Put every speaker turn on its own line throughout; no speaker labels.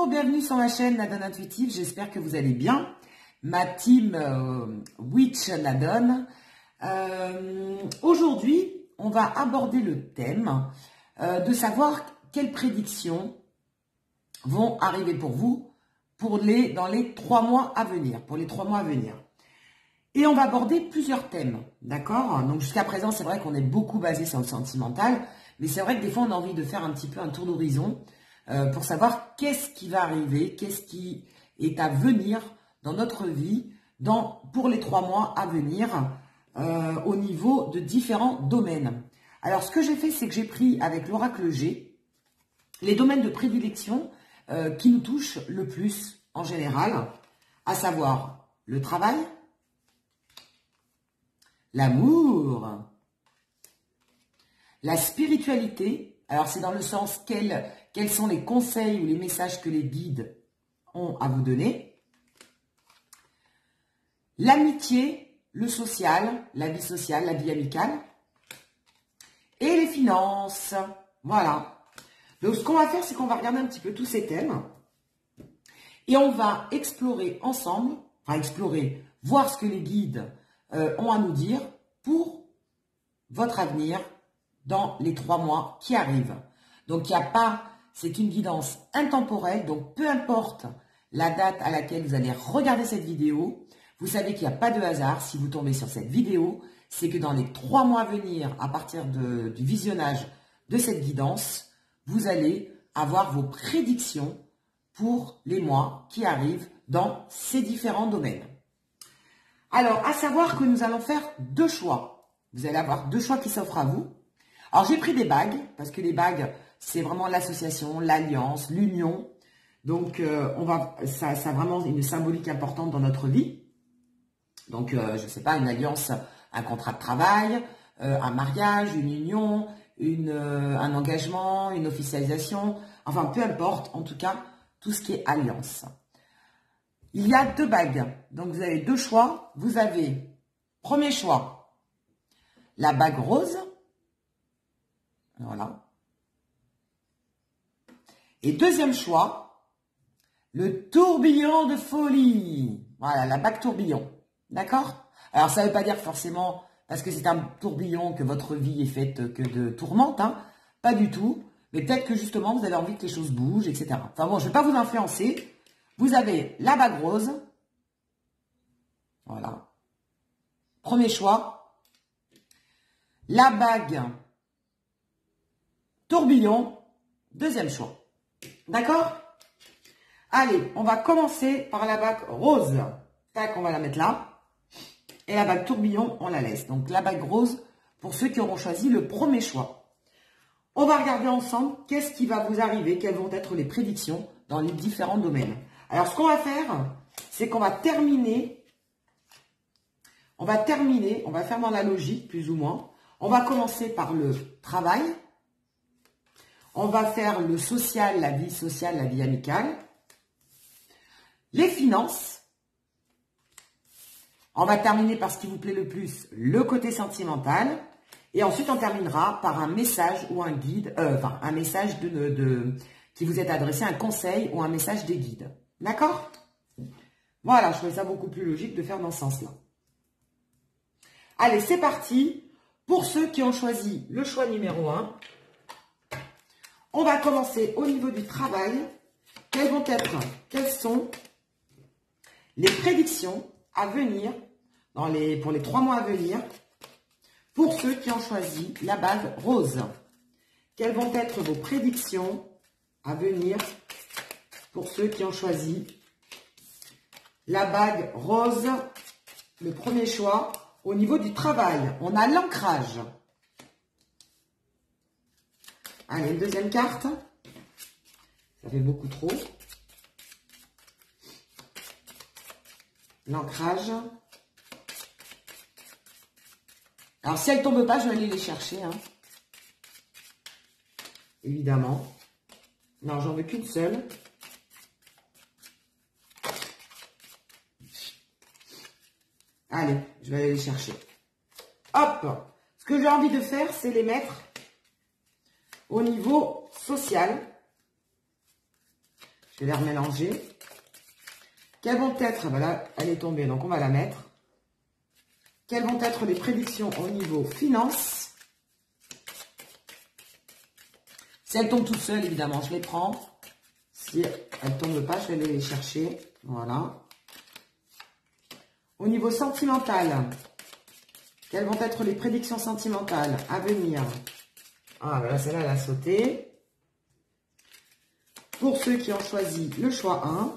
Bonjour, bienvenue sur ma chaîne Nadone Intuitive, j'espère que vous allez bien. Ma team Witch Nadone. Aujourd'hui, on va aborder le thème de savoir quelles prédictions vont arriver pour vous dans les 3 mois à venir, Et on va aborder plusieurs thèmes, d'accord? Donc jusqu'à présent, c'est vrai qu'on est beaucoup basé sur le sentimental, mais c'est vrai que des fois, on a envie de faire un petit peu un tour d'horizon pour savoir qu'est-ce qui va arriver, qu'est-ce qui est à venir dans notre vie pour les 3 mois à venir au niveau de différents domaines. Alors, ce que j'ai fait, c'est que j'ai pris avec l'oracle G les domaines de prédilection qui nous touchent le plus en général, à savoir le travail, l'amour, la spiritualité. Alors, c'est dans le sens quels sont les conseils ou les messages que les guides ont à vous donner. L'amitié, le social, la vie amicale. Et les finances. Voilà. Donc, ce qu'on va faire, c'est qu'on va regarder un petit peu tous ces thèmes. Et on va explorer ensemble, voir ce que les guides ont à nous dire pour votre avenir dans les 3 mois qui arrivent. Donc, c'est une guidance intemporelle, donc peu importe la date à laquelle vous allez regarder cette vidéo, vous savez qu'il n'y a pas de hasard si vous tombez sur cette vidéo, c'est que dans les 3 mois à venir, à partir du visionnage de cette guidance, vous allez avoir vos prédictions pour les mois qui arrivent dans ces différents domaines. Alors, à savoir que nous allons faire 2 choix. Vous allez avoir 2 choix qui s'offrent à vous. Alors, j'ai pris des bagues, parce que les bagues, c'est vraiment l'association, l'alliance, l'union. Donc, ça a vraiment une symbolique importante dans notre vie. Donc, je ne sais pas, une alliance, un contrat de travail, un mariage, une union, un engagement, une officialisation. Enfin, peu importe, en tout cas, tout ce qui est alliance. Il y a 2 bagues. Donc, vous avez 2 choix. Vous avez, premier choix, la bague rose. Voilà. Et deuxième choix, le tourbillon de folie. Voilà, la bague tourbillon. D'accord? Alors, ça ne veut pas dire forcément, parce que c'est un tourbillon, que votre vie est faite que de tourmentes. Hein. Pas du tout. Mais peut-être que justement, vous avez envie que les choses bougent, etc. Enfin bon, je ne vais pas vous influencer. Vous avez la bague rose. Voilà. Premier choix. La bague tourbillon. Deuxième choix. D'accord? Allez, on va commencer par la bague rose. Tac, on va la mettre là. Et la bague tourbillon, on la laisse. Donc, la bague rose, pour ceux qui auront choisi le premier choix. On va regarder ensemble qu'est-ce qui va vous arriver, quelles vont être les prédictions dans les différents domaines. Alors, ce qu'on va faire, c'est qu'on va terminer. On va faire dans la logique, plus ou moins. On va commencer par le travail. On va faire le social, la vie amicale. Les finances. On va terminer par ce qui vous plaît le plus, le côté sentimental. Et ensuite, on terminera par un message ou un guide, un message qui vous est adressé, un conseil ou un message des guides. D'accord? Voilà, je trouvais ça beaucoup plus logique de faire dans ce sens-là. Allez, c'est parti. Pour ceux qui ont choisi le choix numéro 1, on va commencer au niveau du travail. Quelles sont les prédictions à venir pour les 3 mois à venir pour ceux qui ont choisi la bague rose? Quelles vont être vos prédictions à venir pour ceux qui ont choisi la bague rose? Le premier choix, au niveau du travail, on a l'ancrage. Allez, une deuxième carte. Ça fait beaucoup trop. L'ancrage. Alors, si elle ne tombe pas, je vais aller les chercher. Hein. Évidemment. Non, j'en veux qu'une seule. Allez, je vais aller les chercher. Hop! Ce que j'ai envie de faire, c'est les mettre au niveau social. Je Je vais les remélanger. Quelles vont être, ben là, elle est tombée, donc on va la mettre. Quelles vont être les prédictions au niveau finance? Si elles tombent toutes seules, évidemment, je les prends. Si elles ne tombent pas, je vais aller les chercher. Voilà. Au niveau sentimental, quelles vont être les prédictions sentimentales à venir? Ah, ben là, celle-là, elle a sauté. Pour ceux qui ont choisi le choix 1,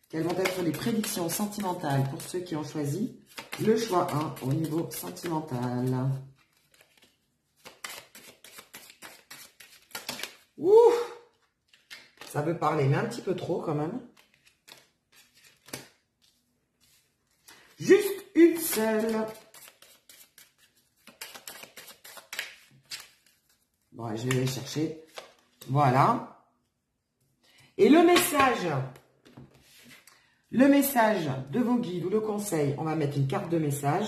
quelles vont être les prédictions sentimentales pour ceux qui ont choisi le choix 1 au niveau sentimental? Ouh! Ça veut parler, mais un petit peu trop quand même. Juste une seule. Bon, je vais les chercher. Voilà. Et le message de vos guides ou le conseil, on va mettre une carte de message.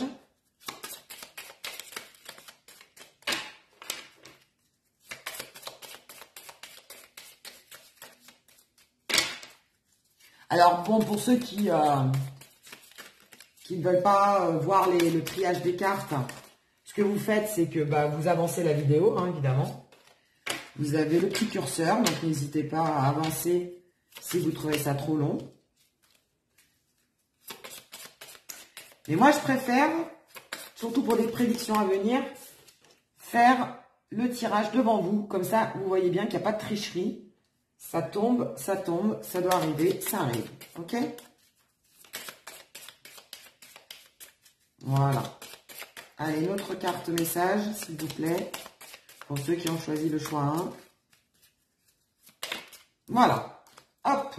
Alors, bon, pour ceux qui ne veulent pas voir le triage des cartes, ce que vous faites, c'est que vous avancez la vidéo, hein, évidemment. Vous avez le petit curseur, donc n'hésitez pas à avancer si vous trouvez ça trop long. Mais moi, je préfère, surtout pour des prédictions à venir, faire le tirage devant vous. Comme ça, vous voyez bien qu'il n'y a pas de tricherie. Ça tombe, ça doit arriver, ça arrive. Ok? Voilà. Allez, une autre carte message, s'il vous plaît. Pour ceux qui ont choisi le choix 1. Voilà. Hop.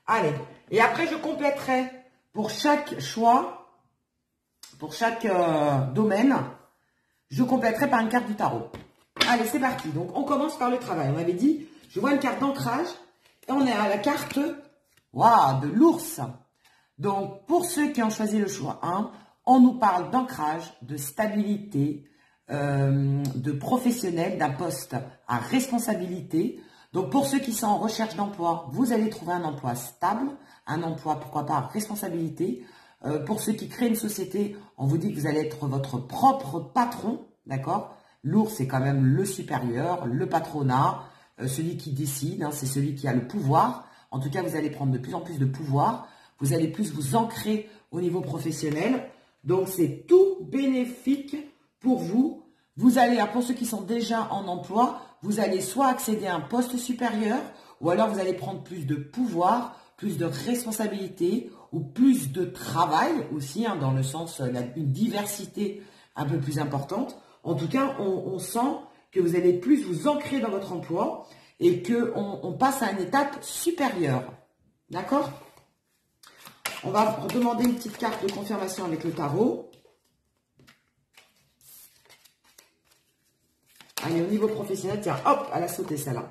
Allez. Et après, je compléterai pour chaque choix, pour chaque domaine, je compléterai par une carte du tarot. Allez, c'est parti. Donc, on commence par le travail. On avait dit, je vois une carte d'ancrage et on est à la carte de l'ours. Donc, pour ceux qui ont choisi le choix 1, on nous parle d'ancrage, de stabilité, de professionnel, d'un poste à responsabilité. Donc, pour ceux qui sont en recherche d'emploi, vous allez trouver un emploi stable, un emploi, pourquoi pas, à responsabilité. Pour ceux qui créent une société, on vous dit que vous allez être votre propre patron, d'accord? L'ours, c'est quand même le supérieur, le patronat, celui qui décide, hein, c'est celui qui a le pouvoir. En tout cas, vous allez prendre de plus en plus de pouvoir. Vous allez plus vous ancrer au niveau professionnel. Donc, c'est tout bénéfique pour vous. Vous allez, pour ceux qui sont déjà en emploi, vous allez soit accéder à un poste supérieur, ou alors vous allez prendre plus de pouvoir, plus de responsabilité, ou plus de travail aussi, hein, dans le sens une diversité un peu plus importante. En tout cas, on sent que vous allez plus vous ancrer dans votre emploi et qu'on passe à une étape supérieure. D'accord ? On va demander une petite carte de confirmation avec le tarot. Allez, au niveau professionnel, tiens, hop, elle a sauté celle-là.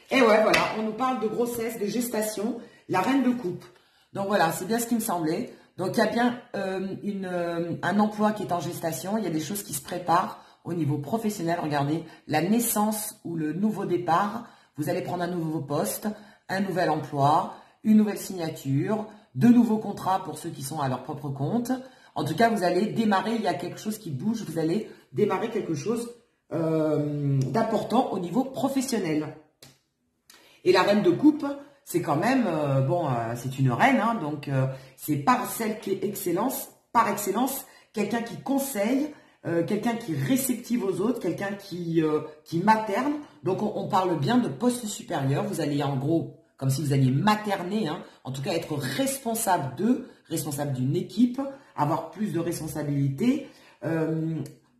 Et ouais, voilà, on nous parle de grossesse, de gestation, la reine de coupe. Donc voilà, c'est bien ce qui me semblait. Donc il y a bien un emploi qui est en gestation, il y a des choses qui se préparent au niveau professionnel. Regardez, la naissance ou le nouveau départ, vous allez prendre un nouveau poste, un nouvel emploi, une nouvelle signature, de nouveaux contrats pour ceux qui sont à leur propre compte. En tout cas, vous allez démarrer, il y a quelque chose qui bouge, vous allez démarrer quelque chose d'important au niveau professionnel. Et la reine de coupe, c'est quand même, c'est une reine, hein, donc c'est par celle qui est par excellence, quelqu'un qui conseille, quelqu'un qui est réceptive aux autres, quelqu'un qui materne. Donc on parle bien de poste supérieur, vous allez en gros, comme si vous alliez materner, hein, en tout cas être responsable d'une équipe, avoir plus de responsabilités.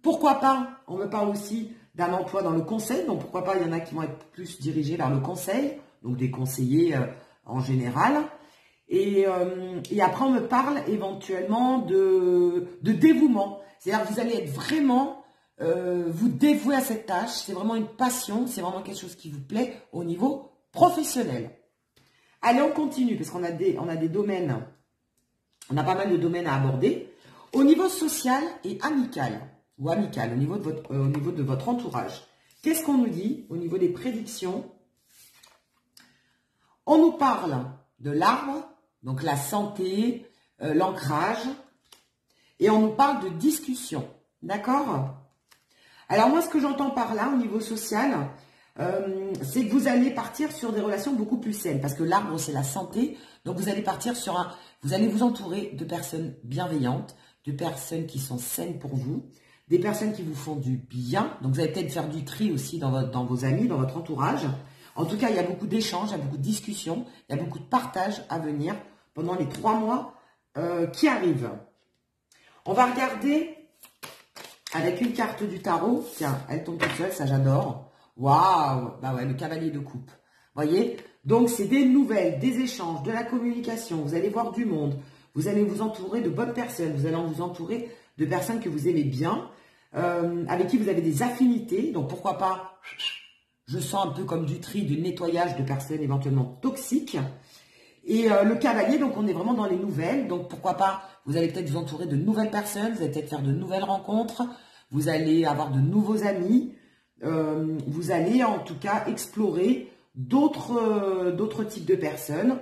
Pourquoi pas, on me parle aussi d'un emploi dans le conseil, donc pourquoi pas, il y en a qui vont être plus dirigés vers le conseil, donc des conseillers en général. Et après, on me parle éventuellement de dévouement. C'est-à-dire que vous allez être vraiment, vous dévouer à cette tâche, c'est vraiment une passion, c'est vraiment quelque chose qui vous plaît au niveau professionnel. Allez, on continue, parce qu'on a des domaines, on a pas mal de domaines à aborder. Au niveau social et amical, ou amical, au niveau de votre entourage. Qu'est-ce qu'on nous dit au niveau des prédictions On nous parle de l'arbre, donc la santé, l'ancrage, et on nous parle de discussion, d'accord? Alors moi, ce que j'entends par là, au niveau social, c'est que vous allez partir sur des relations beaucoup plus saines, parce que l'arbre, c'est la santé, donc vous allez partir sur vous allez vous entourer de personnes bienveillantes, de personnes qui sont saines pour vous, des personnes qui vous font du bien, donc vous allez peut-être faire du tri aussi dans vos amis, dans votre entourage. En tout cas, il y a beaucoup d'échanges, il y a beaucoup de discussions, il y a beaucoup de partage à venir pendant les 3 mois qui arrivent. On va regarder avec une carte du tarot. Tiens, elle tombe toute seule, ça j'adore. Waouh! Bah ouais, le cavalier de coupe. Voyez? Donc, c'est des nouvelles, des échanges, de la communication. Vous allez voir du monde. Vous allez vous entourer de bonnes personnes. Vous allez vous entourer de personnes que vous aimez bien, avec qui vous avez des affinités. Donc, pourquoi pas, je sens un peu comme du tri, du nettoyage de personnes éventuellement toxiques. Et le cavalier, donc on est vraiment dans les nouvelles. Donc pourquoi pas, vous allez peut-être vous entourer de nouvelles personnes, vous allez peut-être faire de nouvelles rencontres, vous allez avoir de nouveaux amis, vous allez en tout cas explorer d'autres types de personnes,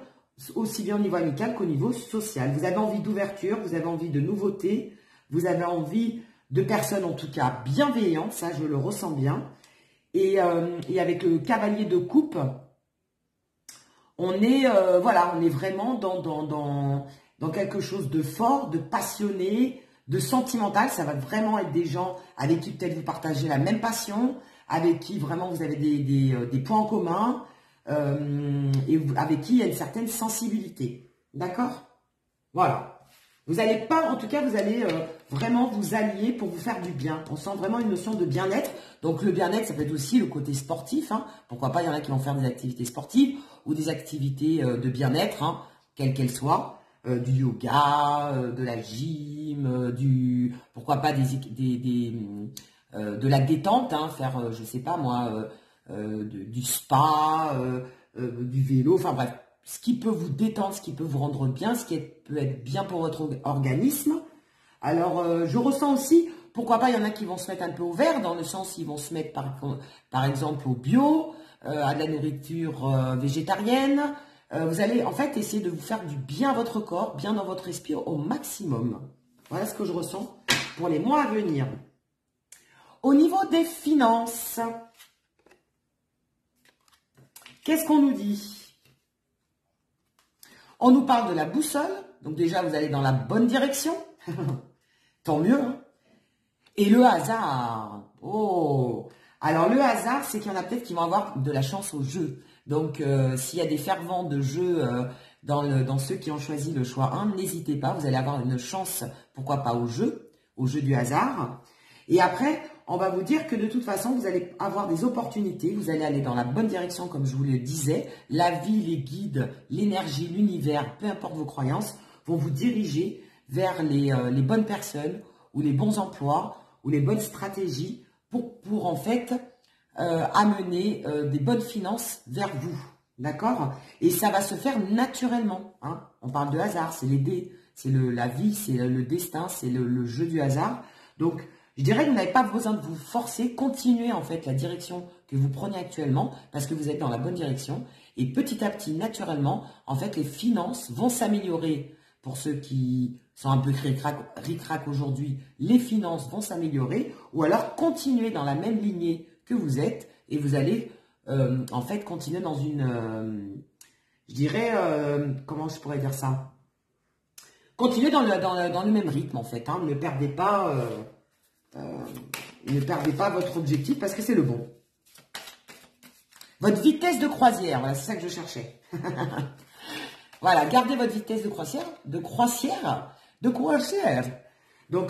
aussi bien au niveau amical qu'au niveau social. Vous avez envie d'ouverture, vous avez envie de nouveautés, vous avez envie de personnes en tout cas bienveillantes, ça je le ressens bien. Et avec le cavalier de coupe, on est, voilà, on est vraiment dans quelque chose de fort, de passionné, de sentimental. Ça va vraiment être des gens avec qui peut-être vous partagez la même passion, avec qui vraiment vous avez des points en commun, et avec qui il y a une certaine sensibilité. D'accord? Voilà. Vous n'allez pas, en tout cas, vous allez vraiment vous allier pour vous faire du bien. On sent vraiment une notion de bien-être. Donc, le bien-être, ça peut être aussi le côté sportif. Hein. Pourquoi pas, il y en a qui vont faire des activités sportives ou des activités de bien-être, hein, quelles qu'elles soient. Du yoga, de la gym, pourquoi pas de la détente, hein, faire, je sais pas moi, du spa, du vélo, enfin bref. Ce qui peut vous détendre, ce qui peut vous rendre bien, peut être bien pour votre organisme. Alors, je ressens aussi, pourquoi pas, il y en a qui vont se mettre un peu au vert, dans le sens, ils vont se mettre par exemple au bio, à de la nourriture végétarienne. Vous allez en fait essayer de vous faire du bien à votre corps, bien dans votre esprit au maximum. Voilà ce que je ressens pour les mois à venir. Au niveau des finances, qu'est-ce qu'on nous dit ? On nous parle de la boussole, donc déjà vous allez dans la bonne direction, tant mieux. Hein. Et le hasard, oh, alors le hasard, c'est qu'il y en a peut-être qui vont avoir de la chance au jeu. Donc s'il y a des fervents de jeu dans ceux qui ont choisi le choix 1, n'hésitez pas, vous allez avoir une chance, pourquoi pas au jeu du hasard. Et après, on va vous dire que de toute façon, vous allez avoir des opportunités, vous allez aller dans la bonne direction, comme je vous le disais. La vie, les guides, l'énergie, l'univers, peu importe vos croyances, vont vous diriger vers les bonnes personnes ou les bons emplois ou les bonnes stratégies pour en fait amener des bonnes finances vers vous. D'accord? Et ça va se faire naturellement. Hein. On parle de hasard, c'est les dés, c'est la vie, c'est le destin, c'est le jeu du hasard. Donc, je dirais que vous n'avez pas besoin de vous forcer, continuez en fait la direction que vous prenez actuellement parce que vous êtes dans la bonne direction et petit à petit, naturellement, en fait, les finances vont s'améliorer. Pour ceux qui sont un peu ric-rac aujourd'hui, les finances vont s'améliorer ou alors continuez dans la même lignée que vous êtes et vous allez en fait continuer dans une, je dirais, comment je pourrais dire ça? Continuez dans le même rythme en fait, hein, ne perdez pas... ne perdez pas votre objectif parce que c'est le bon. Votre vitesse de croisière, voilà, c'est ça que je cherchais. Voilà, gardez votre vitesse de croisière. Donc,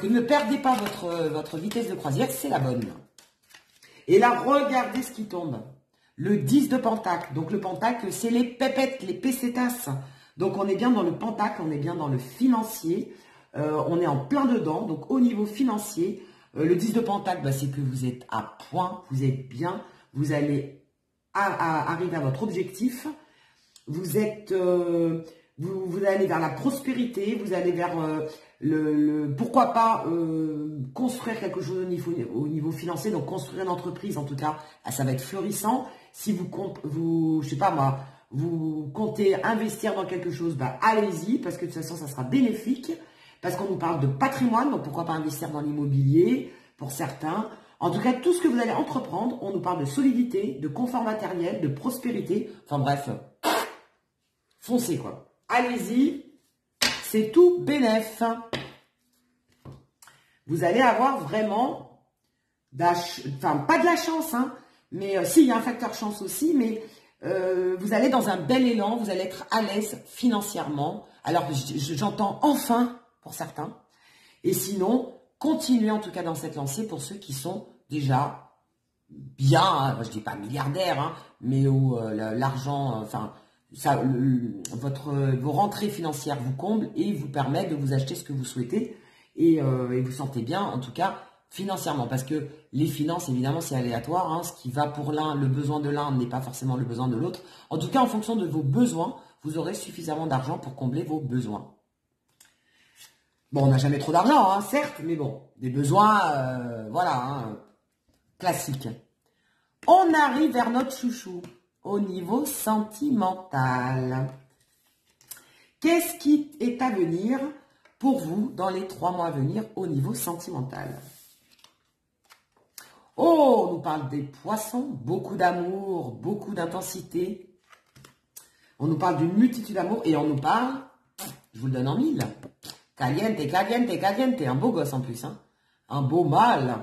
ne perdez pas votre vitesse de croisière, c'est la bonne. Et là, regardez ce qui tombe. Le 10 de pentacle. Donc, le pentacle, c'est les pépettes, les pesetas. Donc, on est bien dans le pentacle, on est bien dans le financier. On est en plein dedans. Donc, au niveau financier, le 10 de pentacle, bah, c'est que vous êtes à point, vous êtes bien, vous allez arriver à votre objectif. Vous êtes, vous allez vers la prospérité, vous allez vers pourquoi pas construire quelque chose au niveau financier, donc construire une entreprise en tout cas, ça va être florissant. Si je sais pas moi, vous comptez investir dans quelque chose, bah, allez-y, parce que de toute façon, ça sera bénéfique. Parce qu'on nous parle de patrimoine, donc pourquoi pas investir dans l'immobilier, pour certains. En tout cas, tout ce que vous allez entreprendre, on nous parle de solidité, de confort matériel, de prospérité. Enfin bref, foncez quoi. Allez-y, c'est tout bénef. Vous allez avoir vraiment, enfin pas de la chance, hein, mais si, il y a un facteur chance aussi, mais vous allez dans un bel élan, vous allez être à l'aise financièrement. Alors j'entends enfin pour certains. Et sinon, continuez en tout cas dans cette lancée pour ceux qui sont déjà bien, hein, je dis pas milliardaires, hein, mais où l'argent, enfin, ça, vos rentrées financières vous comblent et vous permettent de vous acheter ce que vous souhaitez et vous sentez bien, en tout cas, financièrement. Parce que les finances, évidemment, c'est aléatoire. Hein, ce qui va pour l'un, le besoin de l'un n'est pas forcément le besoin de l'autre. En tout cas, en fonction de vos besoins, vous aurez suffisamment d'argent pour combler vos besoins. Bon, on n'a jamais trop d'argent, hein, certes, mais bon, des besoins, voilà, hein, classiques. On arrive vers notre chouchou, au niveau sentimental. Qu'est-ce qui est à venir pour vous dans les 3 mois à venir au niveau sentimental? Oh, on nous parle des poissons, beaucoup d'amour, beaucoup d'intensité. On nous parle d'une multitude d'amour et on nous parle, je vous le donne en 1000, caliente, caliente, caliente, un beau gosse en plus, hein, un beau mâle.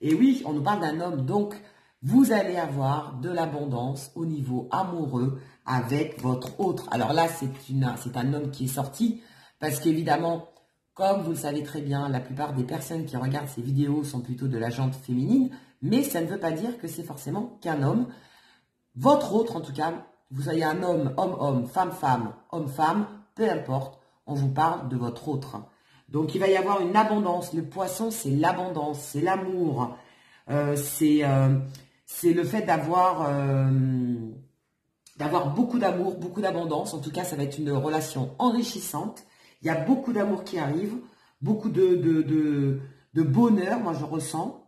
Et oui, on nous parle d'un homme, donc vous allez avoir de l'abondance au niveau amoureux avec votre autre. Alors là, c'est un homme qui est sorti parce qu'évidemment, comme vous le savez très bien, la plupart des personnes qui regardent ces vidéos sont plutôt de la gente féminine, mais ça ne veut pas dire que c'est forcément qu'un homme. Votre autre, en tout cas, vous soyez un homme, homme-homme, femme-femme, homme-femme, peu importe, on vous parle de votre autre. Donc, il va y avoir une abondance. Le poisson, c'est l'abondance, c'est l'amour, c'est le fait d'avoir beaucoup d'amour, beaucoup d'abondance. En tout cas, ça va être une relation enrichissante. Il y a beaucoup d'amour qui arrive, beaucoup de bonheur, moi je ressens.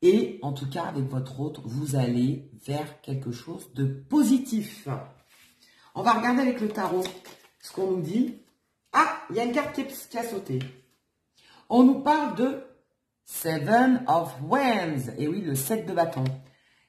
Et en tout cas, avec votre autre, vous allez vers quelque chose de positif. On va regarder avec le tarot ce qu'on nous dit. Ah, il y a une carte qui a sauté. On nous parle de Seven of Wands. Et oui, le 7 de bâton.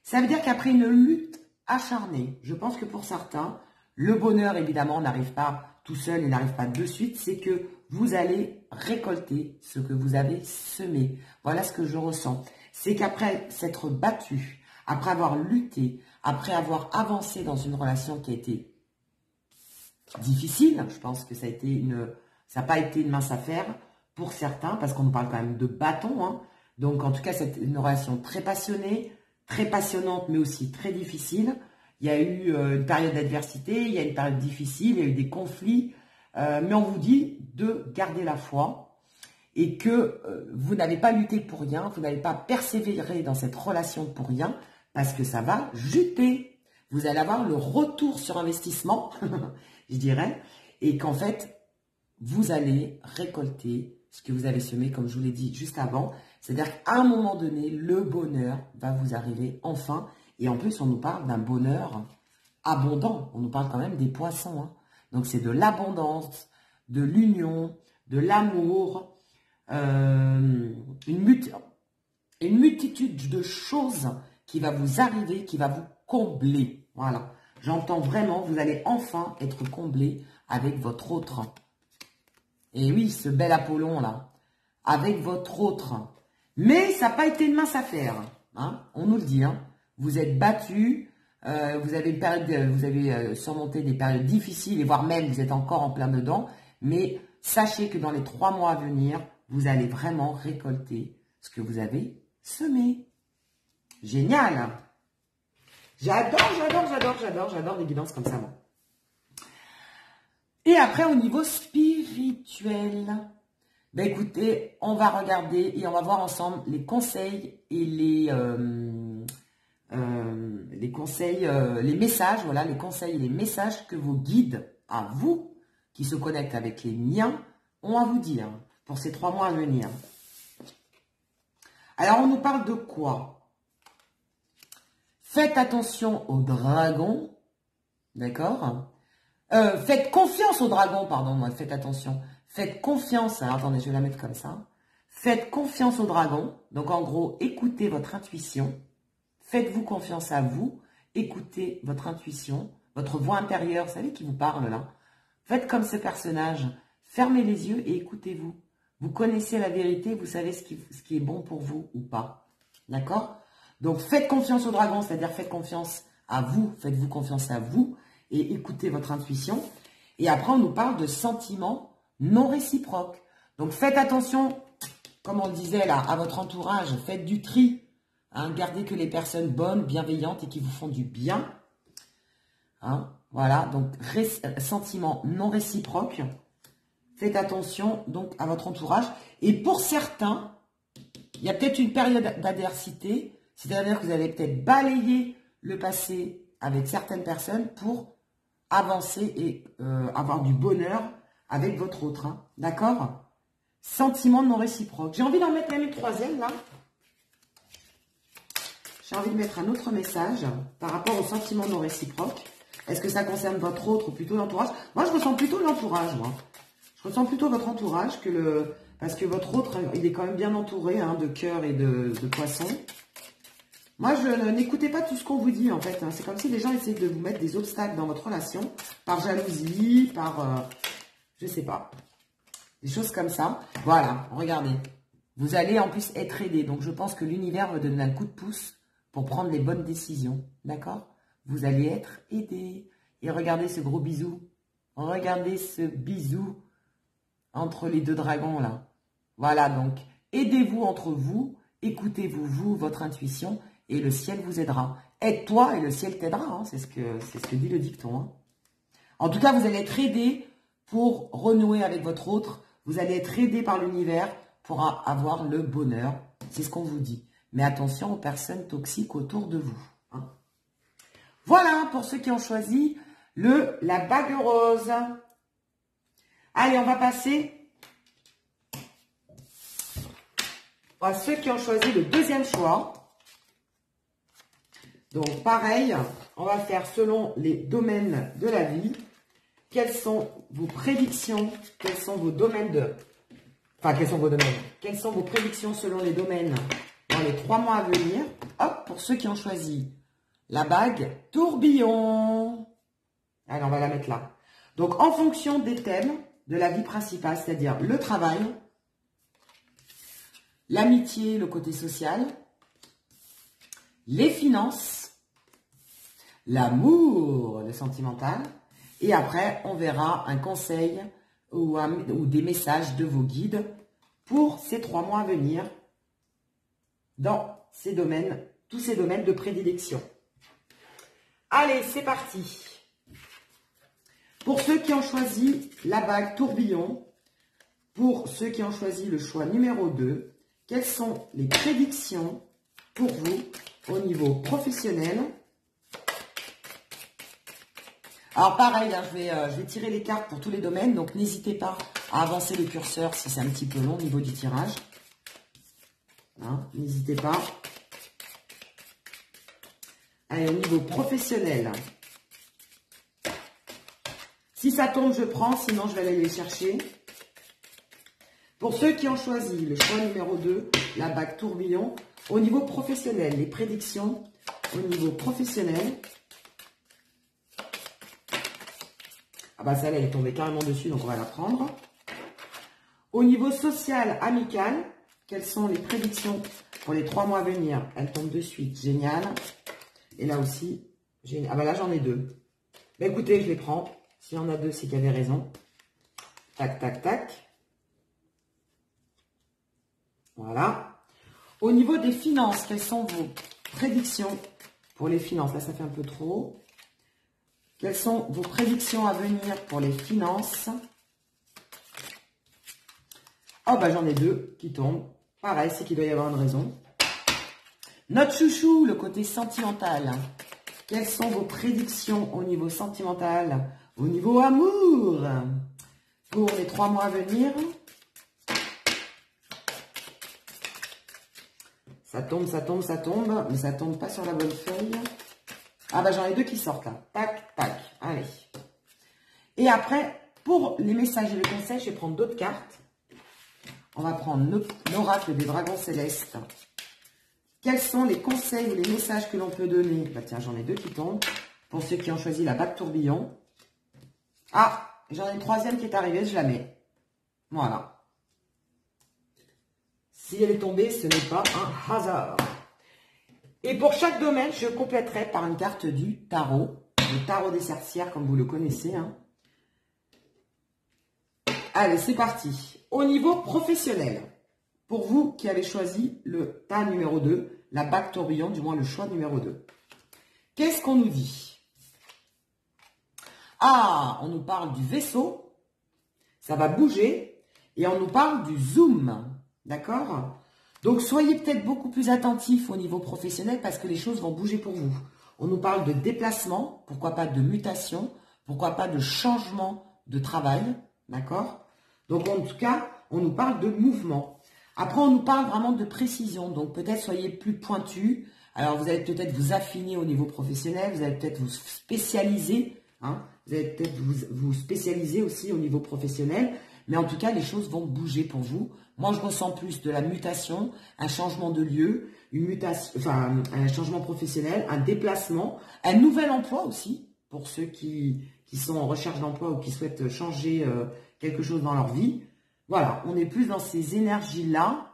Ça veut dire qu'après une lutte acharnée, je pense que pour certains, le bonheur, évidemment, n'arrive pas tout seul et n'arrive pas de suite. C'est que vous allez récolter ce que vous avez semé. Voilà ce que je ressens. C'est qu'après s'être battu, après avoir lutté, après avoir avancé dans une relation qui a été difficile, je pense que ça n'a pas été une mince affaire pour certains, parce qu'on nous parle quand même de bâton. Hein. Donc en tout cas, c'est une relation très passionnée, très passionnante, mais aussi très difficile. Il y a eu une période d'adversité, il y a une période difficile, il y a eu des conflits, mais on vous dit de garder la foi et que vous n'avez pas lutté pour rien, vous n'avez pas persévéré dans cette relation pour rien, parce que ça va juter. Vous allez avoir le retour sur investissement, je dirais, et qu'en fait, vous allez récolter ce que vous avez semé, comme je vous l'ai dit juste avant. C'est-à-dire qu'à un moment donné, le bonheur va vous arriver enfin. Et en plus, on nous parle d'un bonheur abondant. On nous parle quand même des poissons. Hein. Donc, c'est de l'abondance, de l'union, de l'amour, une multitude de choses qui va vous arriver, qui va vous combler. Voilà. J'entends vraiment, vous allez enfin être comblé avec votre autre. Et oui, ce bel Apollon là, avec votre autre. Mais ça n'a pas été une mince affaire. Hein, on nous le dit. Hein. Vous êtes battus, vous avez surmonté des périodes difficiles, et voire même vous êtes encore en plein dedans. Mais sachez que dans les 3 mois à venir, vous allez vraiment récolter ce que vous avez semé. Génial! J'adore les guidances comme ça, moi. Et après, au niveau spirituel, ben écoutez, on va regarder et on va voir ensemble les conseils et les messages, voilà, les conseils et les messages que vos guides, à vous, qui se connectent avec les miens, ont à vous dire pour ces 3 mois à venir. Alors, on nous parle de quoi? Faites attention aux dragons. D'accord? Faites confiance au dragon, pardon, moi, faites attention. Faites confiance, alors attendez, je vais la mettre comme ça. Faites confiance au dragon. Donc, en gros, écoutez votre intuition. Faites-vous confiance à vous. Écoutez votre intuition, votre voix intérieure, vous savez qui vous parle là. Faites comme ce personnage. Fermez les yeux et écoutez-vous. Vous connaissez la vérité, vous savez ce qui est bon pour vous ou pas. D'accord? Donc, faites confiance au dragon, c'est-à-dire faites confiance à vous. Faites-vous confiance à vous et écoutez votre intuition. Et après, on nous parle de sentiments non réciproques. Donc, faites attention, comme on le disait là, à votre entourage. Faites du tri. Hein, gardez que les personnes bonnes, bienveillantes et qui vous font du bien. Hein, voilà, donc sentiments non réciproques. Faites attention donc à votre entourage. Et pour certains, il y a peut-être une période d'adversité. C'est-à-dire que vous allez peut-être balayer le passé avec certaines personnes pour avancer et avoir du bonheur avec votre autre. Hein, d'accord? Sentiments non réciproques. J'ai envie d'en mettre même une troisième là. J'ai envie de mettre un autre message par rapport aux sentiments non réciproques. Est-ce que ça concerne votre autre ou plutôt l'entourage? Moi, je ressens plutôt l'entourage, moi. Je ressens plutôt votre entourage que le... Parce que votre autre, il est quand même bien entouré hein, de cœur et de poissons. Moi, n'écoutez pas tout ce qu'on vous dit, en fait. Hein. C'est comme si les gens essayaient de vous mettre des obstacles dans votre relation, par jalousie, par... je sais pas. Des choses comme ça. Voilà, regardez. Vous allez en plus être aidé. Donc, je pense que l'univers va donner un coup de pouce pour prendre les bonnes décisions, d'accord? Vous allez être aidé. Et regardez ce gros bisou. Regardez ce bisou entre les deux dragons, là. Voilà, donc, aidez-vous entre vous, écoutez-vous, vous, votre intuition, et le ciel vous aidera. Aide-toi et le ciel t'aidera, hein, c'est ce que dit le dicton. Hein. En tout cas, vous allez être aidé pour renouer avec votre autre. Vous allez être aidé par l'univers pour avoir le bonheur. C'est ce qu'on vous dit. Mais attention aux personnes toxiques autour de vous. Hein. Voilà pour ceux qui ont choisi la bague rose. Allez, on va passer à ceux qui ont choisi le deuxième choix. Donc, pareil, on va faire selon les domaines de la vie. Quelles sont vos prédictions? Quels sont vos domaines de... Enfin, quels sont vos domaines? Quelles sont vos prédictions selon les domaines dans les 3 mois à venir? Hop, pour ceux qui ont choisi la bague tourbillon. Allez, on va la mettre là. Donc, en fonction des thèmes de la vie principale, c'est-à-dire le travail, l'amitié, le côté social, les finances, l'amour, le sentimental, et après, on verra un conseil ou des messages de vos guides pour ces 3 mois à venir dans ces domaines, tous ces domaines de prédilection. Allez, c'est parti. Pour ceux qui ont choisi la bague tourbillon, pour ceux qui ont choisi le choix numéro 2, quelles sont les prédictions pour vous au niveau professionnel? Alors pareil, hein, je vais tirer les cartes pour tous les domaines, donc n'hésitez pas à avancer le curseur si c'est un petit peu long au niveau du tirage. Hein, n'hésitez pas. Allez, au niveau professionnel. Si ça tombe, je prends, sinon je vais aller les chercher. Pour ceux qui ont choisi le choix numéro 2, la bague tourbillon, au niveau professionnel, les prédictions au niveau professionnel. Ah bah celle-là, elle est tombée carrément dessus, donc on va la prendre. Au niveau social, amical, quelles sont les prédictions pour les 3 mois à venir? Elle tombe de suite, génial. Et là aussi, génial. Ah bah là, j'en ai 2. Bah écoutez, je les prends. S'il y en a 2, c'est qu'il y avait raison. Tac, tac, tac. Voilà. Au niveau des finances, quelles sont vos prédictions pour les finances? Là, ça fait un peu trop. Quelles sont vos prédictions à venir pour les finances? Oh, bah j'en ai 2 qui tombent. Pareil, c'est qu'il doit y avoir une raison. Notre chouchou, le côté sentimental. Quelles sont vos prédictions au niveau sentimental, au niveau amour, pour les 3 mois à venir? Ça tombe, ça tombe, ça tombe, mais ça tombe pas sur la bonne feuille. Ah bah j'en ai 2 qui sortent là. Tac, tac. Allez. Et après, pour les messages et les conseils, je vais prendre d'autres cartes. On va prendre l'oracle des dragons célestes. Quels sont les conseils ou les messages que l'on peut donner? Bah tiens, j'en ai deux qui tombent. Pour ceux qui ont choisi la bague tourbillon. Ah, j'en ai une troisième qui est arrivée, je la mets. Voilà. Si elle est tombée, ce n'est pas un hasard. Et pour chaque domaine, je compléterai par une carte du tarot. Le tarot des sorcières, comme vous le connaissez. Hein. Allez, c'est parti. Au niveau professionnel, pour vous qui avez choisi le tas numéro 2, la bague tourbillon, du moins le choix numéro 2. Qu'est-ce qu'on nous dit? Ah, on nous parle du vaisseau. Ça va bouger. Et on nous parle du zoom. D'accord? Donc, soyez peut-être beaucoup plus attentifs au niveau professionnel parce que les choses vont bouger pour vous. On nous parle de déplacement, pourquoi pas de mutation, pourquoi pas de changement de travail, d'accord? Donc, en tout cas, on nous parle de mouvement. Après, on nous parle vraiment de précision, donc peut-être soyez plus pointus. Alors, vous allez peut-être vous affiner au niveau professionnel, vous allez peut-être vous spécialiser, hein? Vous allez peut-être vous spécialiser aussi au niveau professionnel, mais en tout cas, les choses vont bouger pour vous. Moi, je ressens plus de la mutation, un changement de lieu, une mutation, enfin, un changement professionnel, un déplacement, un nouvel emploi aussi, pour ceux qui sont en recherche d'emploi ou qui souhaitent changer quelque chose dans leur vie. Voilà, on est plus dans ces énergies-là.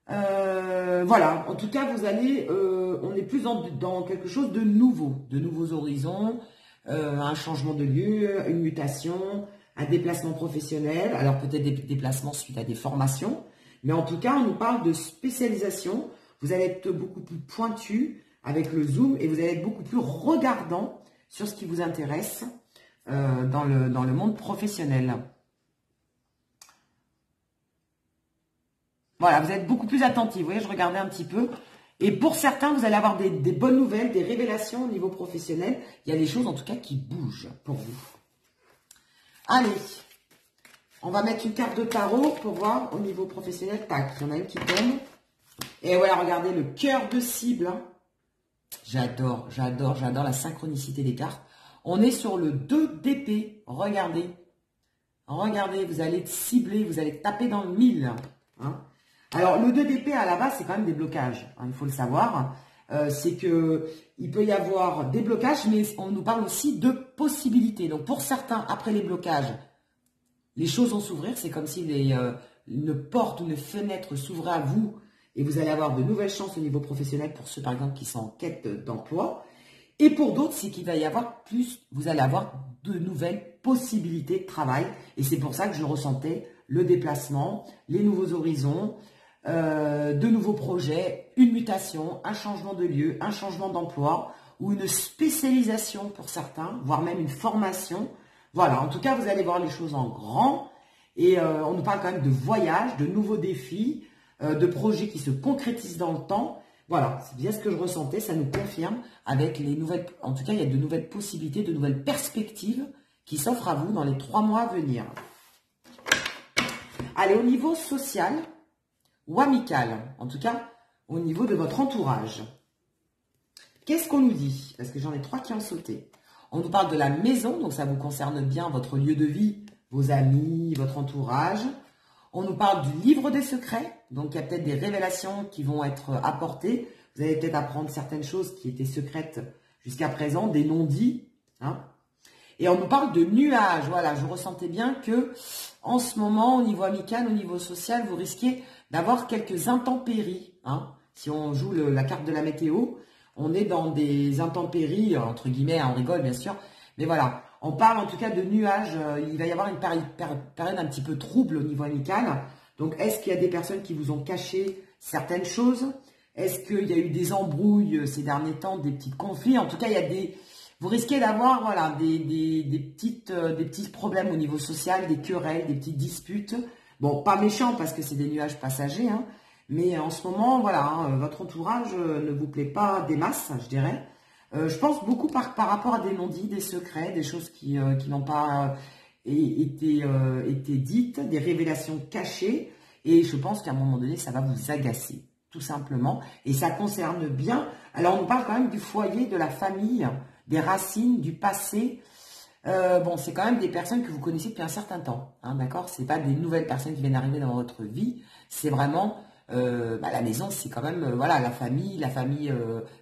Voilà, en tout cas, vous allez, on est plus dans quelque chose de nouveaux horizons, un changement de lieu, une mutation, un déplacement professionnel, alors peut-être des déplacements suite à des formations, mais en tout cas, on nous parle de spécialisation. Vous allez être beaucoup plus pointu avec le zoom et vous allez être beaucoup plus regardant sur ce qui vous intéresse dans le monde professionnel. Voilà, vous êtes beaucoup plus attentifs. Vous voyez, je regardais un petit peu. Et pour certains, vous allez avoir des bonnes nouvelles, des révélations au niveau professionnel. Il y a des choses, en tout cas, qui bougent pour vous. Allez, on va mettre une carte de tarot pour voir au niveau professionnel. Tac, il y en a une qui tombe. Et voilà, regardez le cœur de cible. Hein. J'adore la synchronicité des cartes. On est sur le 2 d'épée. Regardez. Regardez, vous allez cibler, vous allez taper dans le 1000. Hein. Alors, le 2 d'épée, à la base, c'est quand même des blocages. Hein, il faut le savoir. C'est que il peut y avoir des blocages, mais on nous parle aussi de possibilités. Donc, pour certains, après les blocages, les choses vont s'ouvrir. C'est comme si une porte ou une fenêtre s'ouvrait à vous et vous allez avoir de nouvelles chances au niveau professionnel pour ceux, par exemple, qui sont en quête d'emploi. Et pour d'autres, c'est qu'il va y avoir vous allez avoir de nouvelles possibilités de travail. Et c'est pour ça que je ressentais le déplacement, les nouveaux horizons, de nouveaux projets, une mutation, un changement de lieu, un changement d'emploi ou une spécialisation pour certains, voire même une formation. Voilà, en tout cas, vous allez voir les choses en grand et on nous parle quand même de voyages, de nouveaux défis, de projets qui se concrétisent dans le temps. Voilà, c'est bien ce que je ressentais, ça nous confirme avec les nouvelles, en tout cas, il y a de nouvelles possibilités, de nouvelles perspectives qui s'offrent à vous dans les 3 mois à venir. Allez, au niveau social, ou amical, en tout cas au niveau de votre entourage. Qu'est-ce qu'on nous dit? Parce que j'en ai 3 qui ont sauté. On nous parle de la maison, donc ça vous concerne bien votre lieu de vie, vos amis, votre entourage. On nous parle du livre des secrets, donc il y a peut-être des révélations qui vont être apportées. Vous allez peut-être apprendre certaines choses qui étaient secrètes jusqu'à présent, des non-dits. Hein. Et on nous parle de nuages. Voilà, je ressentais bien que en ce moment, au niveau amical, au niveau social, vous risquez d'avoir quelques intempéries. Hein. Si on joue la carte de la météo, on est dans des intempéries, entre guillemets, on rigole bien sûr. Mais voilà, on parle en tout cas de nuages. Il va y avoir une période un petit peu trouble au niveau amical. Donc, est-ce qu'il y a des personnes qui vous ont caché certaines choses? Est-ce qu'il y a eu des embrouilles ces derniers temps, des petits conflits? En tout cas, il y a vous risquez d'avoir voilà, des petits problèmes au niveau social, des querelles, des petites disputes. Bon, pas méchants parce que c'est des nuages passagers, hein, mais en ce moment, voilà, hein, votre entourage ne vous plaît pas des masses, je dirais. Je pense beaucoup par rapport à des non-dits, des secrets, des choses qui n'ont pas été dites, des révélations cachées. Et je pense qu'à un moment donné, ça va vous agacer, tout simplement. Et ça concerne bien. Alors, on nous parle quand même du foyer, de la famille, des racines, du passé. Bon, c'est quand même des personnes que vous connaissez depuis un certain temps, hein, d'accord? C'est pas des nouvelles personnes qui viennent d'arriver dans votre vie. C'est vraiment la maison, c'est quand même voilà la famille.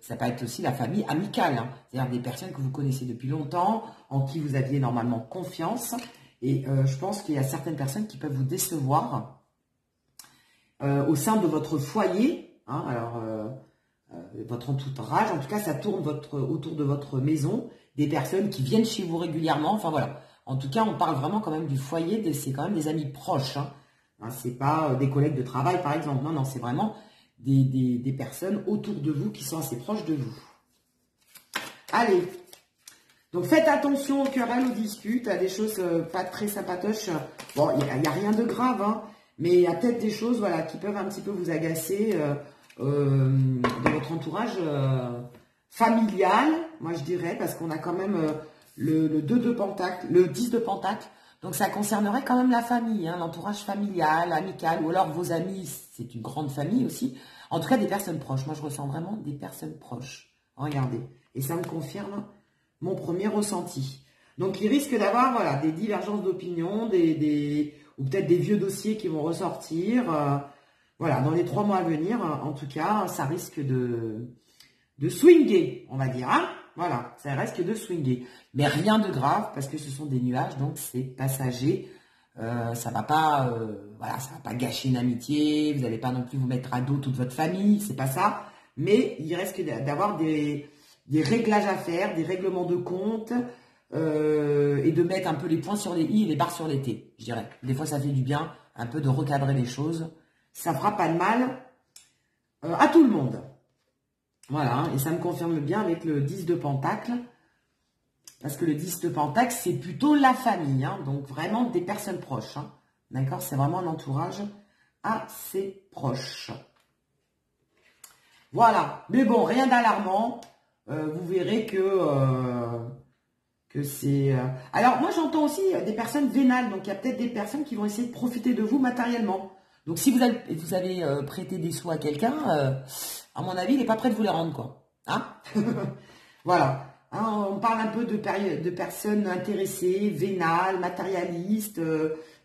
Ça peut être aussi la famille amicale, hein, c'est-à-dire des personnes que vous connaissez depuis longtemps, en qui vous aviez normalement confiance. Et je pense qu'il y a certaines personnes qui peuvent vous décevoir au sein de votre foyer, hein, alors votre entourage. En tout cas, ça tourne autour de votre maison. Des personnes qui viennent chez vous régulièrement. Enfin voilà. En tout cas, on parle vraiment quand même du foyer. C'est quand même des amis proches. Hein. Hein, c'est pas des collègues de travail, par exemple. Non, non, c'est vraiment des personnes autour de vous qui sont assez proches de vous. Allez. Donc faites attention aux querelles, aux disputes, à des choses pas très sympatoches. Bon, il n'y a rien de grave, hein, mais il y a peut-être des choses voilà, qui peuvent un petit peu vous agacer de votre entourage familial, moi je dirais, parce qu'on a quand même le 2 de Pentacle, le 10 de Pentacle. Donc ça concernerait quand même la famille, hein, l'entourage familial, amical, ou alors vos amis, c'est une grande famille aussi. En tout cas, des personnes proches. Moi, je ressens vraiment des personnes proches. Regardez. Et ça me confirme mon premier ressenti. Donc, il risque d'avoir voilà, des divergences d'opinion, ou peut-être des vieux dossiers qui vont ressortir. Voilà, dans les 3 mois à venir, en tout cas, ça risque de swinger, on va dire. Hein, voilà, ça risque de swinger. Mais rien de grave, parce que ce sont des nuages, donc c'est passager. Ça va pas, voilà, ça va pas gâcher une amitié. Vous n'allez pas non plus vous mettre à dos toute votre famille, c'est pas ça. Mais il risque d'avoir des réglages à faire, des règlements de compte, et de mettre un peu les points sur les i et les barres sur les t, je dirais. Des fois, ça fait du bien, un peu de recadrer les choses. Ça fera pas de mal à tout le monde. Voilà, et ça me confirme bien avec le 10 de Pentacle. Parce que le 10 de Pentacle, c'est plutôt la famille, hein, donc vraiment des personnes proches. Hein, d'accord, c'est vraiment un entourage assez proche. Voilà, mais bon, rien d'alarmant. Vous verrez que c'est... Alors, moi, j'entends aussi des personnes vénales. Donc, il y a peut-être des personnes qui vont essayer de profiter de vous matériellement. Donc, si vous avez prêté des sous à quelqu'un, à mon avis, il n'est pas prêt de vous les rendre, quoi. Hein. Voilà. Hein, on parle un peu de personnes intéressées, vénales, matérialistes.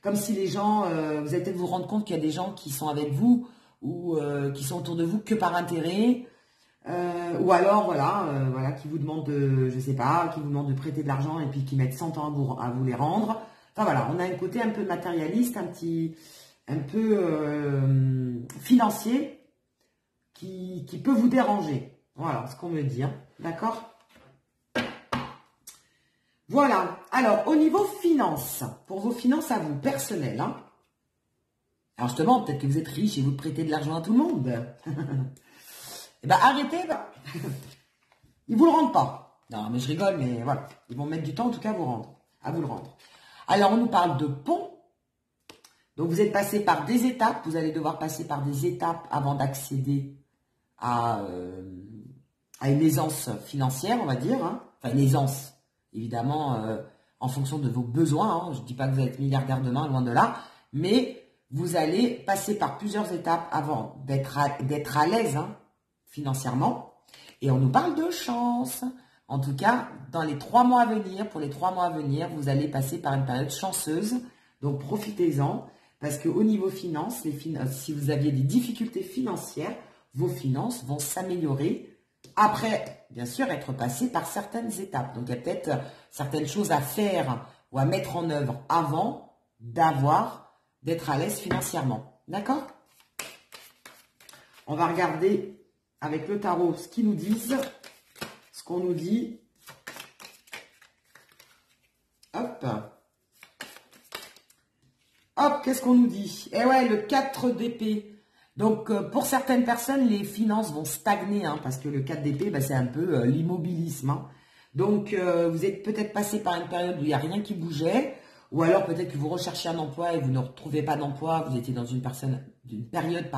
Comme si les gens... vous allez peut-être vous rendre compte qu'il y a des gens qui sont avec vous ou qui sont autour de vous que par intérêt. Ou alors, voilà, qui vous demandent je sais pas, qui vous demandent de prêter de l'argent et puis qui mettent 100 ans à vous les rendre. Enfin voilà, on a un côté un peu matérialiste, un peu financier qui peut vous déranger. Voilà ce qu'on me dit, hein. D'accord? Voilà. Alors, au niveau finances, pour vos finances à vous, personnelles, hein. Alors justement, peut-être que vous êtes riche et vous prêtez de l'argent à tout le monde. Eh ben, arrêtez, ils vous le rendent pas. Non, mais je rigole, mais voilà. Ils vont mettre du temps, en tout cas, à vous le rendre. Alors, on nous parle de pont. Donc, vous êtes passé par des étapes. Vous allez devoir passer par des étapes avant d'accéder à une aisance financière, on va dire. Hein. Enfin, une aisance, évidemment, en fonction de vos besoins. Hein. Je ne dis pas que vous allez être milliardaire demain, loin de là. Mais vous allez passer par plusieurs étapes avant d'être à l'aise, hein, financièrement. Et on nous parle de chance. En tout cas, dans les 3 mois à venir, pour les 3 mois à venir, vous allez passer par une période chanceuse. Donc, profitez-en. Parce qu'au niveau finance, si vous aviez des difficultés financières, vos finances vont s'améliorer. Après, bien sûr, être passé par certaines étapes. Donc, il y a peut-être certaines choses à faire ou à mettre en œuvre avant d'être à l'aise financièrement. D'accord? On va regarder avec le tarot ce qu'ils nous disent, ce qu'on nous dit. Hop. Hop, qu'est-ce qu'on nous dit? Eh ouais, le 4 d'épée. Donc, pour certaines personnes, les finances vont stagner, hein, parce que le 4 d'épée, bah, c'est un peu l'immobilisme. Hein. Donc, vous êtes peut-être passé par une période où il n'y a rien qui bougeait, ou alors peut-être que vous recherchez un emploi et vous ne retrouvez pas d'emploi, vous étiez dans une période,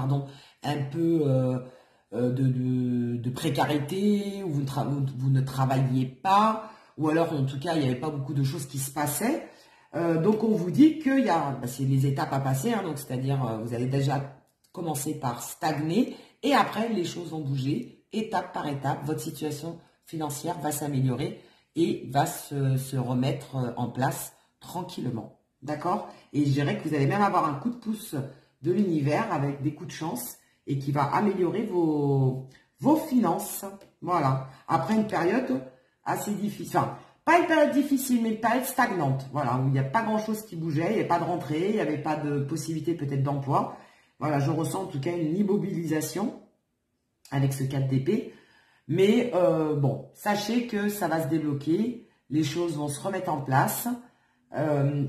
un peu de précarité, où vous ne travailliez pas, ou alors en tout cas, il n'y avait pas beaucoup de choses qui se passaient. Donc, on vous dit qu'il y a c'est les étapes à passer, hein, donc c'est-à-dire vous allez déjà commencer par stagner et après, les choses vont bouger étape par étape. Votre situation financière va s'améliorer et va se remettre en place tranquillement. D'accord? Et je dirais que vous allez même avoir un coup de pouce de l'univers avec des coups de chance et qui va améliorer vos finances. Voilà. Après une période assez difficile. Enfin, pas une période difficile, mais une période stagnante. Voilà, où il n'y a pas grand-chose qui bougeait, il n'y avait pas de rentrée, il n'y avait pas de possibilité peut-être d'emploi. Voilà, je ressens en tout cas une immobilisation avec ce 4 d'épée. Mais bon, sachez que ça va se débloquer, les choses vont se remettre en place.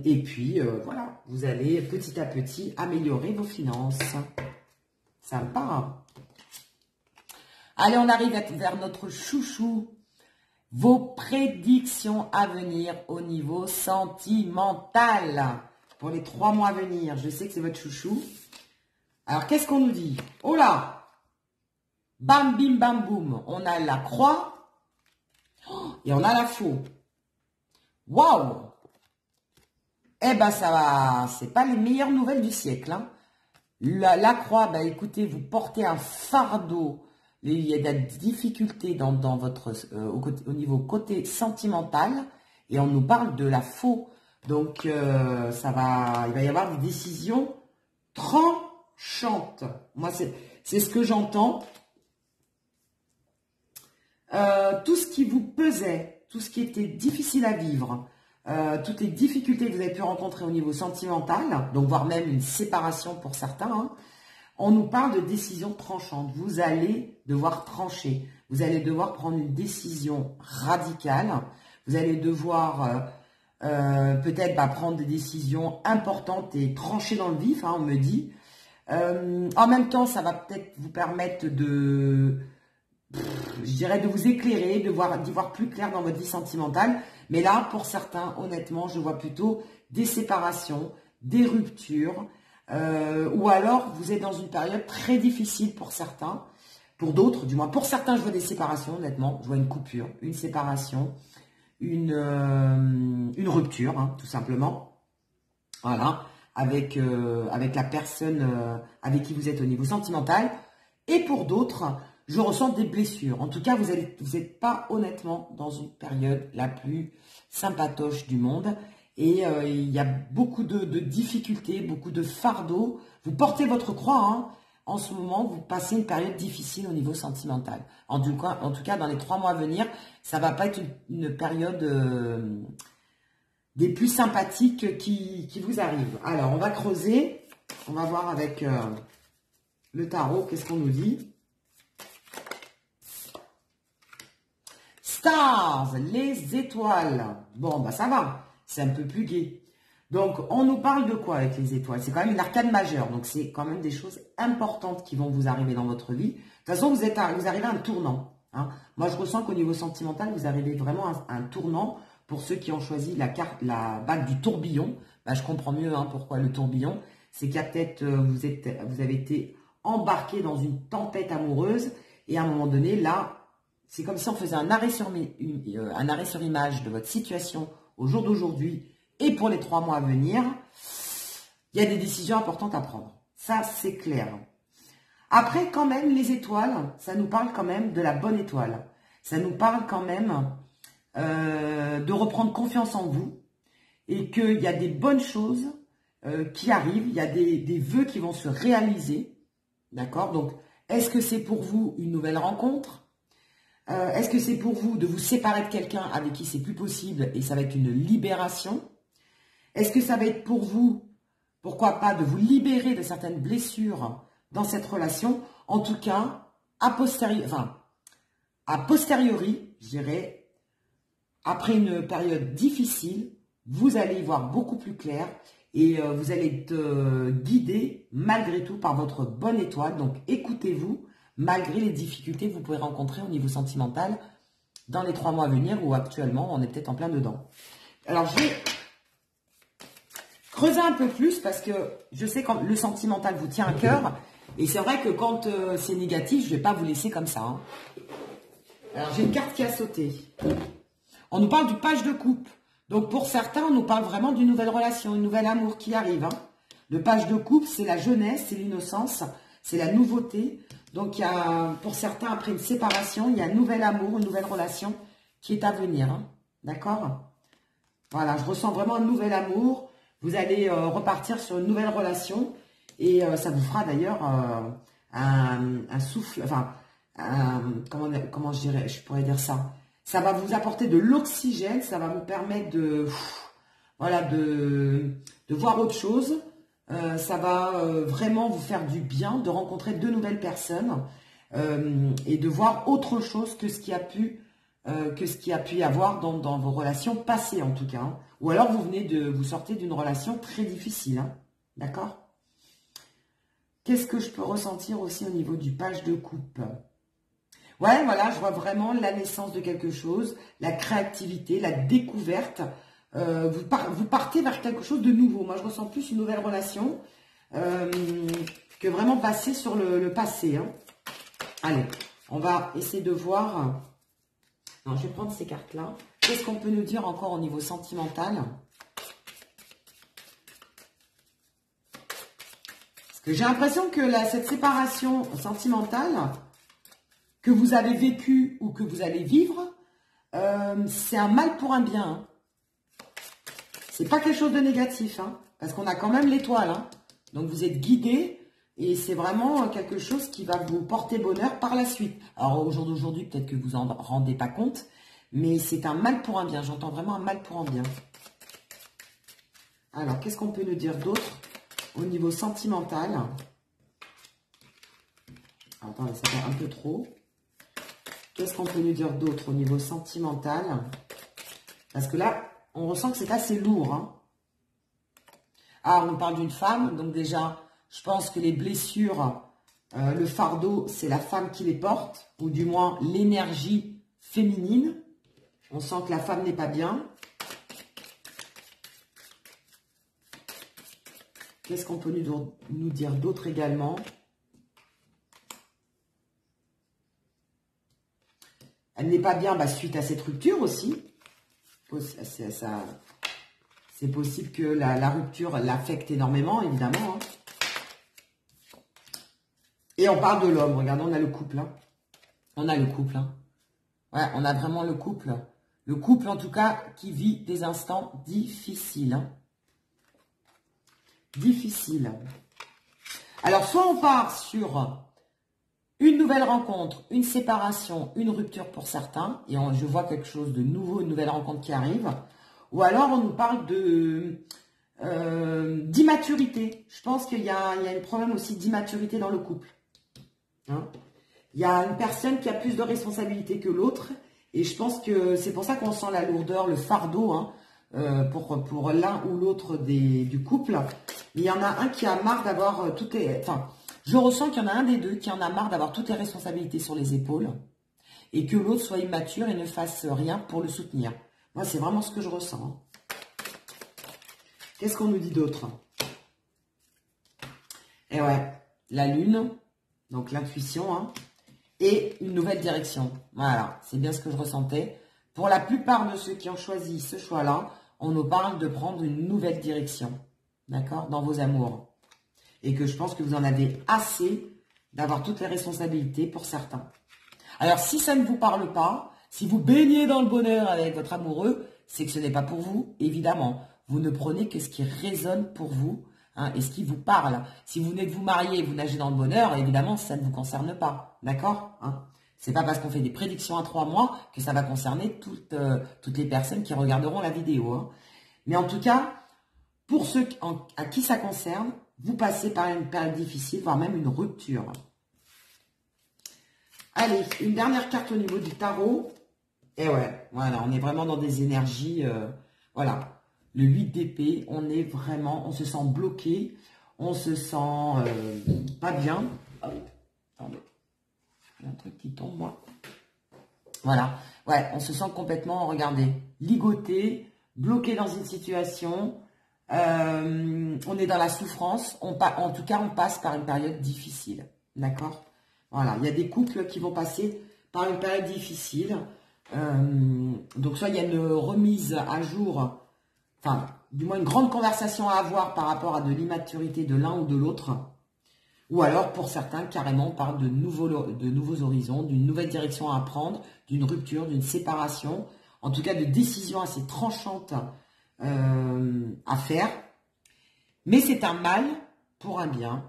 Et puis, voilà, vous allez petit à petit améliorer vos finances. Sympa. Allez, on arrive vers notre chouchou. Vos prédictions à venir au niveau sentimental pour les 3 mois à venir. Je sais que c'est votre chouchou. Alors, qu'est-ce qu'on nous dit? Oh là! Bam, bim, bam, boum. On a la croix et on a la faux. Waouh! Eh ben, ça va. C'est pas les meilleures nouvelles du siècle. Hein. La croix, ben, écoutez, vous portez un fardeau. Il y a des difficultés dans votre, au niveau côté sentimental. Et on nous parle de la faux. Donc, il va y avoir des décisions tranchantes. Moi, c'est ce que j'entends. Tout ce qui vous pesait, tout ce qui était difficile à vivre, toutes les difficultés que vous avez pu rencontrer au niveau sentimental, donc voire même une séparation pour certains, hein, on nous parle de décisions tranchantes. Vous allez devoir trancher. Vous allez devoir prendre une décision radicale. Vous allez devoir peut-être prendre des décisions importantes et trancher dans le vif, hein, on me dit. En même temps, ça va peut-être vous permettre de vous éclairer, d'y voir plus clair dans votre vie sentimentale. Mais là, pour certains, honnêtement, je vois plutôt des séparations, des ruptures, ou alors vous êtes dans une période très difficile pour certains, pour d'autres, du moins pour certains, je vois des séparations, honnêtement, je vois une coupure, une séparation, une rupture, hein, tout simplement, voilà, avec la personne avec qui vous êtes au niveau sentimental, et pour d'autres, je ressens des blessures. En tout cas, vous n'êtes pas honnêtement dans une période la plus sympatoche du monde. Et il y a beaucoup de difficultés, beaucoup de fardeaux. Vous portez votre croix, hein. En ce moment, vous passez une période difficile au niveau sentimental. En tout cas, dans les 3 mois à venir, ça ne va pas être une période des plus sympathiques qui vous arrivent. Alors, on va creuser. On va voir avec le tarot, qu'est-ce qu'on nous dit. Stars, les étoiles. Bon, bah ça va. C'est un peu plus gai. Donc, on nous parle de quoi avec les étoiles? C'est quand même une arcane majeure. Donc, c'est quand même des choses importantes qui vont vous arriver dans votre vie. De toute façon, vous arrivez à un tournant. Hein. Moi, je ressens qu'au niveau sentimental, vous arrivez vraiment à un tournant. Pour ceux qui ont choisi la bague du tourbillon, bah, je comprends mieux pourquoi le tourbillon. C'est qu'il y a peut-être, vous avez été embarqué dans une tempête amoureuse. Et à un moment donné, là, c'est comme si on faisait un arrêt sur image de votre situation au jour d'aujourd'hui et pour les 3 mois à venir. Il y a des décisions importantes à prendre. Ça, c'est clair. Après, quand même, les étoiles, ça nous parle quand même de la bonne étoile. Ça nous parle quand même de reprendre confiance en vous et qu'il y a des bonnes choses qui arrivent. Il y a des vœux qui vont se réaliser. D'accord? Donc, est-ce que c'est pour vous une nouvelle rencontre? Est-ce que c'est pour vous de vous séparer de quelqu'un avec qui c'est plus possible et ça va être une libération? Est-ce que ça va être pour vous, pourquoi pas, de vous libérer de certaines blessures dans cette relation? En tout cas, a posteriori, je dirais, après une période difficile, vous allez y voir beaucoup plus clair et vous allez être guidé malgré tout par votre bonne étoile. Donc, écoutez-vous. Malgré les difficultés que vous pouvez rencontrer au niveau sentimental dans les 3 mois à venir ou actuellement, on est peut-être en plein dedans. Alors, je vais creuser un peu plus parce que je sais que le sentimental vous tient à cœur. Et c'est vrai que quand c'est négatif, je ne vais pas vous laisser comme ça. Hein. Alors, j'ai une carte qui a sauté. On nous parle du page de coupe. Donc, pour certains, on nous parle vraiment d'une nouvelle relation, une nouvelle amour qui arrive. Hein. Le page de coupe, c'est la jeunesse, c'est l'innocence, c'est la nouveauté. Donc, pour certains, après une séparation, il y a un nouvel amour, une nouvelle relation qui est à venir. Hein. D'accord? Voilà, je ressens vraiment un nouvel amour. Vous allez repartir sur une nouvelle relation. Et ça vous fera d'ailleurs un souffle, enfin, comment je pourrais dire ça? Ça va vous apporter de l'oxygène, ça va vous permettre de, voilà, de voir autre chose. Ça va vraiment vous faire du bien de rencontrer de nouvelles personnes et de voir autre chose que ce qui a pu y avoir dans vos relations passées en tout cas. Hein. Ou alors vous sortez d'une relation très difficile. Hein. D'accord? Qu'est-ce que je peux ressentir aussi au niveau du page de coupe? Ouais, voilà, je vois vraiment la naissance de quelque chose, la créativité, la découverte. Vous partez vers quelque chose de nouveau. Moi, je ressens plus une nouvelle relation que vraiment passer sur le passé. Hein. Allez, on va essayer de voir. Non, je vais prendre ces cartes-là. Qu'est-ce qu'on peut nous dire encore au niveau sentimental? Parce que j'ai l'impression que cette séparation sentimentale que vous avez vécue ou que vous allez vivre, c'est un mal pour un bien. Hein. C'est pas quelque chose de négatif, hein, parce qu'on a quand même l'étoile. Hein. Donc vous êtes guidé et c'est vraiment quelque chose qui va vous porter bonheur par la suite. Alors au jour d'aujourd'hui, peut-être que vous en rendez pas compte, mais c'est un mal pour un bien. J'entends vraiment un mal pour un bien. Alors, qu'est-ce qu'on peut nous dire d'autre au niveau sentimental? Attendez, ça fait un peu trop. Qu'est-ce qu'on peut nous dire d'autre au niveau sentimental? Parce que là, on ressent que c'est assez lourd. Hein. Ah, on parle d'une femme. Donc déjà, je pense que les blessures, le fardeau, c'est la femme qui les porte. Ou du moins, l'énergie féminine. On sent que la femme n'est pas bien. Qu'est-ce qu'on peut nous dire d'autre également? Elle n'est pas bien suite à cette rupture aussi. C'est possible que la rupture l'affecte énormément, évidemment. Hein. Et on parle de l'homme. Regardez, on a le couple. Hein. On a le couple. Hein. Ouais, on a vraiment le couple. Le couple, en tout cas, qui vit des instants difficiles. Hein. Difficiles. Alors, soit on part sur une nouvelle rencontre, une séparation, une rupture pour certains, et je vois quelque chose de nouveau, une nouvelle rencontre qui arrive, ou alors on nous parle d'immaturité. Je pense qu'il y a un problème aussi d'immaturité dans le couple. Hein? Il y a une personne qui a plus de responsabilités que l'autre, et je pense que c'est pour ça qu'on sent la lourdeur, le fardeau, hein, pour l'un ou l'autre du couple. Mais il y en a un qui a marre d'avoir toutes les... Enfin, je ressens qu'il y en a un des deux qui en a marre d'avoir toutes les responsabilités sur les épaules et que l'autre soit immature et ne fasse rien pour le soutenir. Moi, c'est vraiment ce que je ressens. Hein. Qu'est-ce qu'on nous dit d'autre? Et ouais, la lune, donc l'intuition, hein, et une nouvelle direction. Voilà, c'est bien ce que je ressentais. Pour la plupart de ceux qui ont choisi ce choix-là, on nous parle de prendre une nouvelle direction, d'accord, dans vos amours. Et que je pense que vous en avez assez d'avoir toutes les responsabilités pour certains. Alors, si ça ne vous parle pas, si vous baignez dans le bonheur avec votre amoureux, c'est que ce n'est pas pour vous, évidemment. Vous ne prenez que ce qui résonne pour vous hein, et ce qui vous parle. Si vous venez de vous marier et vous nagez dans le bonheur, évidemment, ça ne vous concerne pas. D'accord hein. C'est pas parce qu'on fait des prédictions à 3 mois que ça va concerner toutes les personnes qui regarderont la vidéo. Hein. Mais en tout cas, pour ceux à qui ça concerne, vous passez par une période difficile, voire même une rupture. Allez, une dernière carte au niveau du tarot. Et ouais, voilà, on est vraiment dans des énergies... voilà, le 8 d'épée, on se sent bloqué, on se sent pas bien. Oh, attendez, il y a un truc qui tombe, moi. Voilà, ouais, on se sent complètement, regardez, ligoté, bloqué dans une situation... on est dans la souffrance, en tout cas on passe par une période difficile, d'accord? Voilà, il y a des couples qui vont passer par une période difficile, donc soit il y a une remise à jour, enfin du moins une grande conversation à avoir par rapport à de l'immaturité de l'un ou de l'autre, ou alors pour certains carrément on parle de nouveaux horizons, d'une nouvelle direction à prendre, d'une rupture, d'une séparation. en tout cas de décisions assez tranchantes à faire. Mais c'est un mal pour un bien,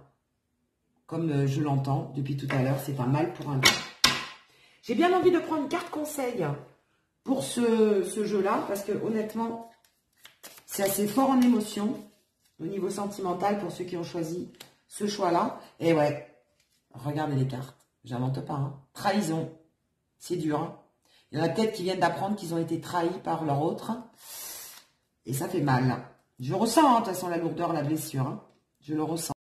comme je l'entends depuis tout à l'heure, c'est un mal pour un bien. J'ai bien envie de prendre une carte conseil pour ce jeu-là, parce que honnêtement, c'est assez fort en émotion, au niveau sentimental, pour ceux qui ont choisi ce choix-là. Et ouais, regardez les cartes, j'invente pas, hein. Trahison, c'est dur, hein. Il y en a peut-être qui viennent d'apprendre qu'ils ont été trahis par leur autre, et ça fait mal. Je ressens, hein, de toute façon, la lourdeur, la blessure, hein. Je le ressens.